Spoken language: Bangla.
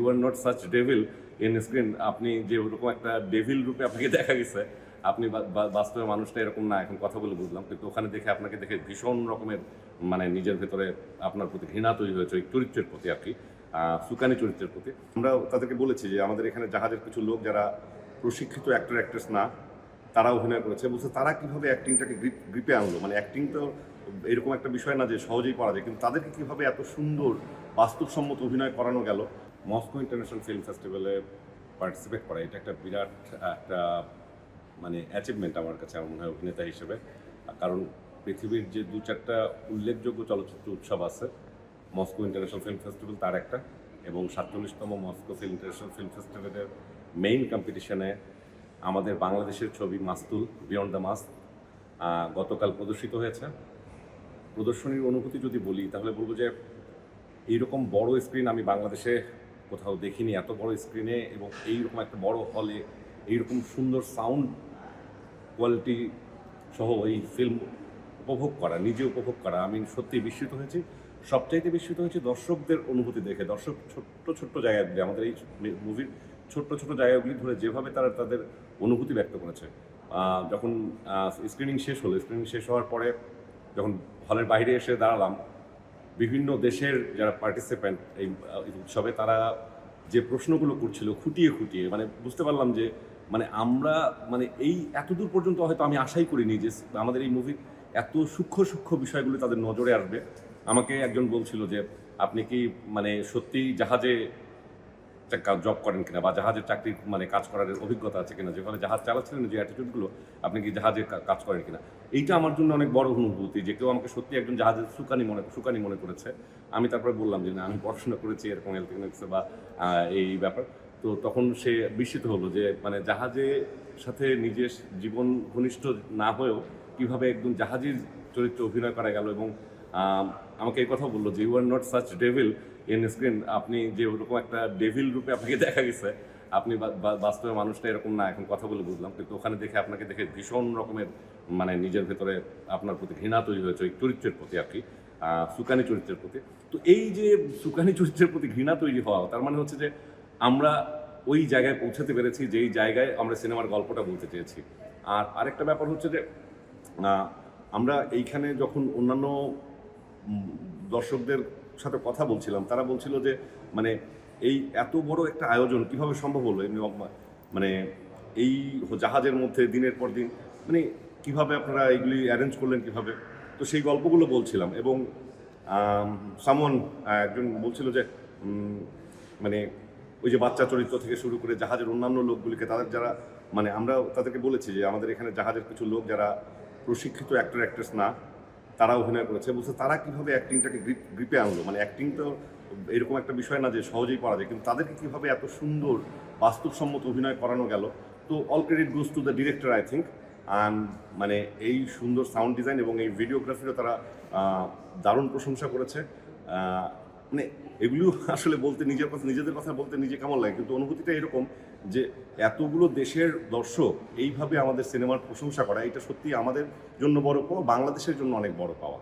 You are not such devil in screen. আপনি যে ওরকম একটা ডেভিল রূপে আপনাকে দেখা গেছে, আপনি বাস্তবে মানুষটা এরকম না, এখন কথা বলে বুঝলাম, কিন্তু ওখানে দেখে আপনাকে দেখে ভীষণ রকমের মানে নিজের ভেতরে আপনার প্রতি ঘৃণা তৈরি হয়েছে ওই চরিত্রের প্রতি আর কি, সুকানি চরিত্রের প্রতি। আমরা তাদেরকে বলেছি যে আমাদের এখানে জাহাজের কিছু লোক যারা প্রশিক্ষিত অ্যাক্টর অ্যাক্ট্রেস না, তারা অভিনয় করেছে। বলছে তারা কীভাবে অ্যাক্টিংটাকে গ্রিপে আনলো, মানে অ্যাক্টিং তো এরকম একটা বিষয় না যে সহজেই করা যায়, কিন্তু তাদেরকে কীভাবে এত সুন্দর বাস্তবসম্মত অভিনয় করানো গেল। মস্কো ইন্টারন্যাশনাল ফিল্ম ফেস্টিভ্যালে পার্টিসিপেট করা এটা একটা বিরাট একটা মানে অ্যাচিভমেন্ট আমার কাছে, আমার মনে হয় অভিনেতা হিসেবে। কারণ পৃথিবীর যে 2-4টা উল্লেখযোগ্য চলচ্চিত্র উৎসব আছে, মস্কো ইন্টারন্যাশনাল ফিল্ম ফেস্টিভ্যাল তার একটা, এবং 47তম মস্কো ইন্টারন্যাশনাল ফিল্ম ফেস্টিভ্যালের মেইন কম্পিটিশনে আমাদের বাংলাদেশের ছবি মাস্তুল বিয়ন্ড দ্য মাস্ক গতকাল প্রদর্শিত হয়েছে। প্রদর্শনীর অনুভূতি যদি বলি তাহলে বলবো যে এইরকম বড় স্ক্রিন আমি বাংলাদেশে কোথাও দেখিনি, এত বড় স্ক্রিনে এবং এইরকম একটা বড় হলে এইরকম সুন্দর সাউন্ড কোয়ালিটি সহ এই ফিল্ম উপভোগ করা, নিজে উপভোগ করা, আমি সত্যিই বিস্মিত হয়েছি। সবচাইতে বিস্মিত হয়েছি দর্শকদের অনুভূতি দেখে। দর্শক ছোট্ট ছোট্ট জায়গাগুলি, আমাদের এই মুভির ছোট্ট ছোট্ট জায়গাগুলি ধরে যেভাবে তারা তাদের অনুভূতি ব্যক্ত করেছে। যখন স্ক্রিনিং শেষ হওয়ার পরে যখন হলের বাইরে এসে দাঁড়ালাম, বিভিন্ন দেশের যারা পার্টিসিপেন্ট এই উৎসবে তারা যে প্রশ্নগুলো করছিল খুঁটিয়ে খুঁটিয়ে, মানে বুঝতে পারলাম যে মানে আমরা মানে এই এতদূর পর্যন্ত হয়তো আমি আশাই করিনি যে আমাদের এই মুভির এত সূক্ষ্ম সূক্ষ্ম বিষয়গুলো তাদের নজরে আসবে। আমাকে একজন বলছিল যে আপনি কি মানে সত্যিই জাহাজে জব করেন কিনা, বা জাহাজের চাকরির মানে কাজ করার অভিজ্ঞতা আছে কিনা, যেভাবে জাহাজ চালাচ্ছিলেন যে অ্যাটিটিউডগুলো, আপনি কি জাহাজে কাজ করেন কিনা। এইটা আমার জন্য অনেক বড় অনুভূতি যে কেউ আমাকে সত্যি একজন জাহাজের সুকানি মনে করেছে। আমি তারপরে বললাম যে না, আমি পড়াশোনা করেছি এরকম ইলেকট্রনিক্সে বা এই ব্যাপার। তো তখন সে বিস্মিত হলো যে মানে জাহাজের সাথে নিজের জীবন ঘনিষ্ঠ না হয়েও কীভাবে একদম জাহাজের চরিত্রে অভিনয় করা গেল, এবং আমাকে এই কথা বললো যে you are not such devil in screen. আপনি যে ওরকম একটা ডেভিল রূপে আপনাকে দেখা গেছে, আপনি বাস্তবে মানুষটা এরকম না, এখন কথা বলে বুঝলাম, কিন্তু ওখানে দেখে আপনাকে দেখে ভীষণ রকমের মানে নিজের ভেতরে আপনার প্রতি ঘৃণা তৈরি হয়েছে ওই চরিত্রের প্রতি আর কি, সুকানি চরিত্রের প্রতি। তো এই যে সুকানি চরিত্রের প্রতি ঘৃণা তৈরি হওয়া, তার মানে হচ্ছে যে আমরা ওই জায়গায় পৌঁছাতে পেরেছি যেই জায়গায় আমরা সিনেমার গল্পটা বলতে চেয়েছি। আর আরেকটা ব্যাপার হচ্ছে যে আমরা এইখানে যখন অন্যান্য দর্শকদের সাথে কথা বলছিলাম, তারা বলছিল যে মানে এই এত বড় একটা আয়োজন কিভাবে সম্ভব হলো, এমনি মানে এই জাহাজের মধ্যে দিনের পর দিন মানে কিভাবে আপনারা এইগুলি অ্যারেঞ্জ করলেন কিভাবে। তো সেই গল্পগুলো বলছিলাম, এবং একজন বলছিল যে মানে ওই যে বাচ্চা চরিত্র থেকে শুরু করে জাহাজের অন্যান্য লোকগুলিকে, তাদের যারা মানে আমরা তাদেরকে বলেছি যে আমাদের এখানে জাহাজের কিছু লোক যারা প্রশিক্ষিত অ্যাক্টর অ্যাক্ট্রেস না, তারা অভিনয় করেছে। বলছে তারা কীভাবে অ্যাক্টিংটাকে গ্রিপে আনলো, মানে অ্যাক্টিং তো এরকম একটা বিষয় না যে সহজেই করা যায়, কিন্তু তাদেরকে কীভাবে এত সুন্দর বাস্তবসম্মত অভিনয় করানো গেল। তো all credit goes to the director I think. মানে এই সুন্দর সাউন্ড ডিজাইন এবং এই ভিডিওগ্রাফিরও তারা দারুণ প্রশংসা করেছে। মানে এগুলো আসলে বলতে নিজেদের কথা বলতে নিজে কেমন লাগে, কিন্তু অনুভূতিটা এরকম যে এতগুলো দেশের দর্শক এইভাবে আমাদের সিনেমার প্রশংসা করা, এটা সত্যি আমাদের জন্য বড় পাওয়া, বাংলাদেশের জন্য অনেক বড় পাওয়া।